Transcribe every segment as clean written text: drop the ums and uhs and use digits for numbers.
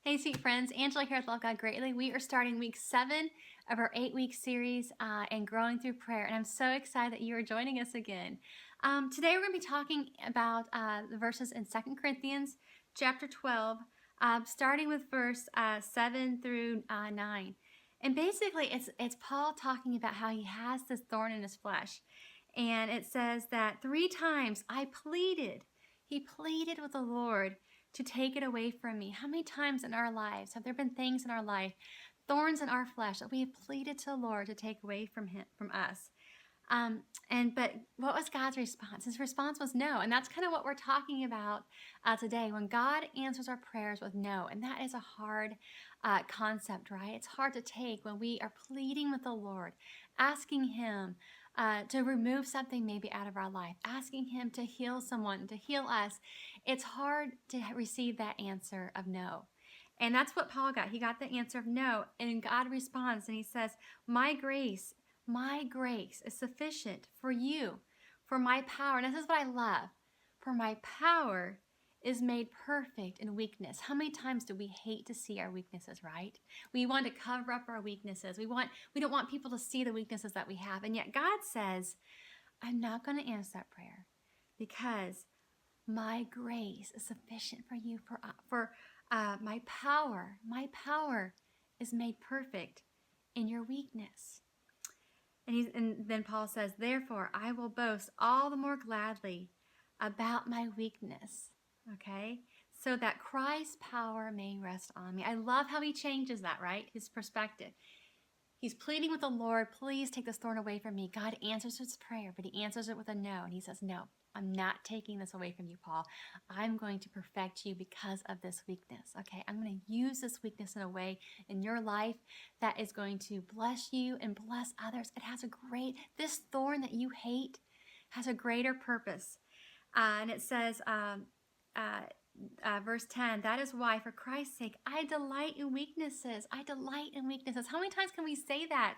Hey, sweet friends. Angela here with Love God Greatly. We are starting week 7 of our 8-week series and growing through prayer. And I'm so excited that you are joining us again. Today we're going to be talking about the verses in 2 Corinthians chapter 12, starting with verse 7 through 9. And basically, it's Paul talking about how he has this thorn in his flesh. And it says that 3 times he pleaded with the Lord to take it away from me. How many times in our lives have there been things in our life, thorns in our flesh, that we have pleaded to the Lord to take away from us? But what was God's response? His response was no. And that's kind of what we're talking about today. When God answers our prayers with no, and that is a hard concept, right? It's hard to take when we are pleading with the Lord, asking Him to remove something maybe out of our life, asking Him to heal someone, to heal us. It's hard to receive that answer of no. And that's what Paul got. He got the answer of no. And God responds and He says, my grace is sufficient for you, for my power. And this is what I love. For my power is made perfect in weakness. How many times do we hate to see our weaknesses, right? We want to cover up our weaknesses. We don't want people to see the weaknesses that we have. And yet God says, I'm not going to answer that prayer because my grace is sufficient for you, for my power is made perfect in your weakness. And then Paul says, therefore, I will boast all the more gladly about my weakness, okay? So that Christ's power may rest on me. I love how he changes that, right? His perspective. He's pleading with the Lord, please take this thorn away from me. God answers his prayer, but he answers it with a no. And he says, no, I'm not taking this away from you, Paul. I'm going to perfect you because of this weakness, okay? I'm going to use this weakness in a way in your life that is going to bless you and bless others. This thorn that you hate has a greater purpose. And it says, verse 10, that is why, for Christ's sake, I delight in weaknesses. I delight in weaknesses. How many times can we say that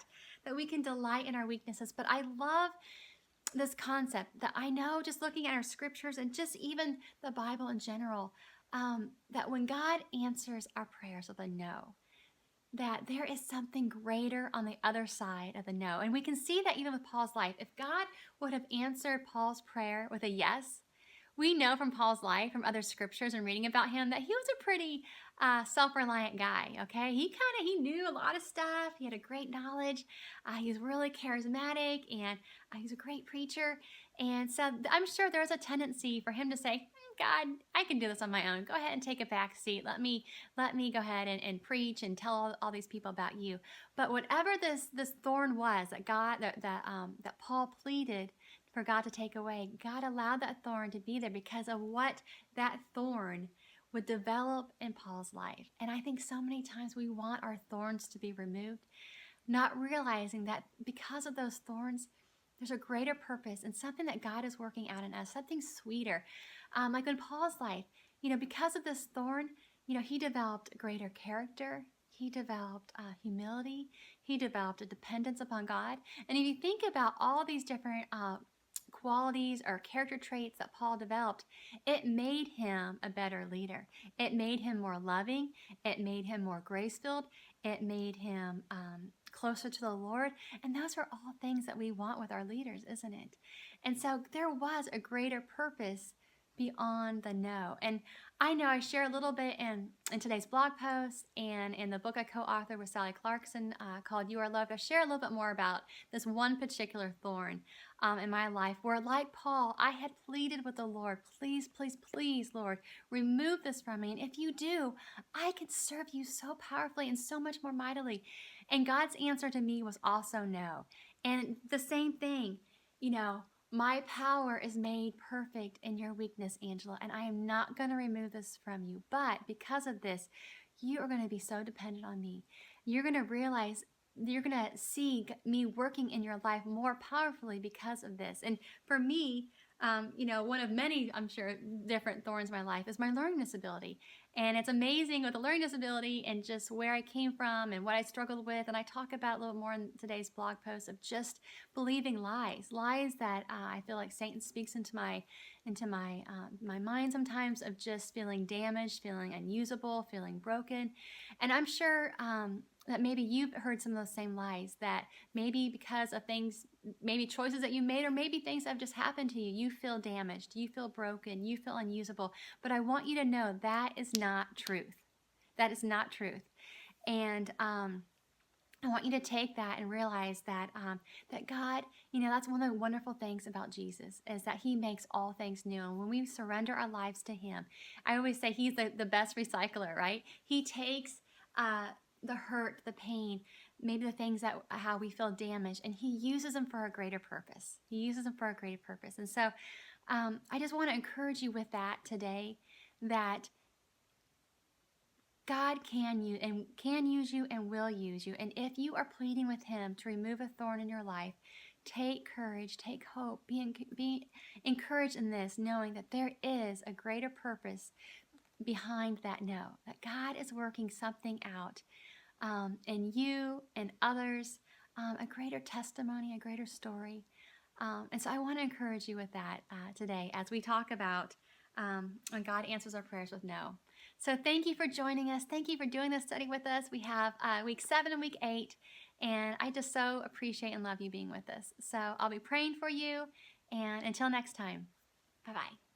we can delight in our weaknesses? But I love this concept that I know just looking at our scriptures and just even the Bible in general, that when God answers our prayers with a no, that there is something greater on the other side of the no. And we can see that even with Paul's life. If God would have answered Paul's prayer with a yes, we know from Paul's life, from other scriptures and reading about him, that he was a pretty self-reliant guy, okay? He knew a lot of stuff. He had a great knowledge. He was really charismatic, and he's a great preacher. And so I'm sure there was a tendency for him to say, God, I can do this on my own. Go ahead and take a back seat. Let me go ahead and preach and tell all these people about you. But whatever this thorn was that Paul pleaded for God to take away, God allowed that thorn to be there because of what that thorn would develop in Paul's life. And I think so many times we want our thorns to be removed, not realizing that because of those thorns, there's a greater purpose and something that God is working out in us, something sweeter. Like in Paul's life, because of this thorn, he developed greater character. He developed humility. He developed a dependence upon God. And if you think about all these different qualities or character traits that Paul developed, it made him a better leader. It made him more loving. It made him more grace-filled. It made him closer to the Lord. And those are all things that we want with our leaders, isn't it? And so there was a greater purpose beyond the no. And I know I share a little bit in today's blog post and in the book I co-authored with Sally Clarkson called You Are Loved. I share a little bit more about this one particular thorn in my life where, like Paul, I had pleaded with the Lord, please, please, please, Lord, remove this from me. And if you do, I can serve you so powerfully and so much more mightily. And God's answer to me was also no. And the same thing, my power is made perfect in your weakness, Angela, and I am not going to remove this from you. But because of this, you are going to be so dependent on me. You're going to realize, you're going to see me working in your life more powerfully because of this. And for me, one of many, I'm sure, different thorns in my life is my learning disability. And it's amazing with a learning disability and just where I came from and what I struggled with. And I talk about a little more in today's blog post of just believing lies that I feel like Satan speaks into my my mind sometimes, of just feeling damaged, feeling unusable, feeling broken. And I'm sure that maybe you've heard some of those same lies, that maybe because of things, maybe choices that you made, or maybe things that have just happened to you, you feel damaged, you feel broken, you feel unusable. But I want you to know that is not truth. That is not truth. And I want you to take that and realize that that God, that's one of the wonderful things about Jesus, is that he makes all things new. And when we surrender our lives to him, I always say he's the best recycler, right? He takes the hurt, the pain, maybe the things that how we feel damaged, and he uses them for a greater purpose. He uses them for a greater purpose. And so I just want to encourage you with that today, that God can use you and will use you. And if you are pleading with him to remove a thorn in your life, take courage, take hope, be encouraged in this, knowing that there is a greater purpose behind that no, that God is working something out in you and others, a greater testimony, a greater story. And so I want to encourage you with that today as we talk about when God answers our prayers with no. So thank you for joining us. Thank you for doing this study with us. We have week 7 and week 8, and I just so appreciate and love you being with us. So I'll be praying for you, and until next time, bye-bye.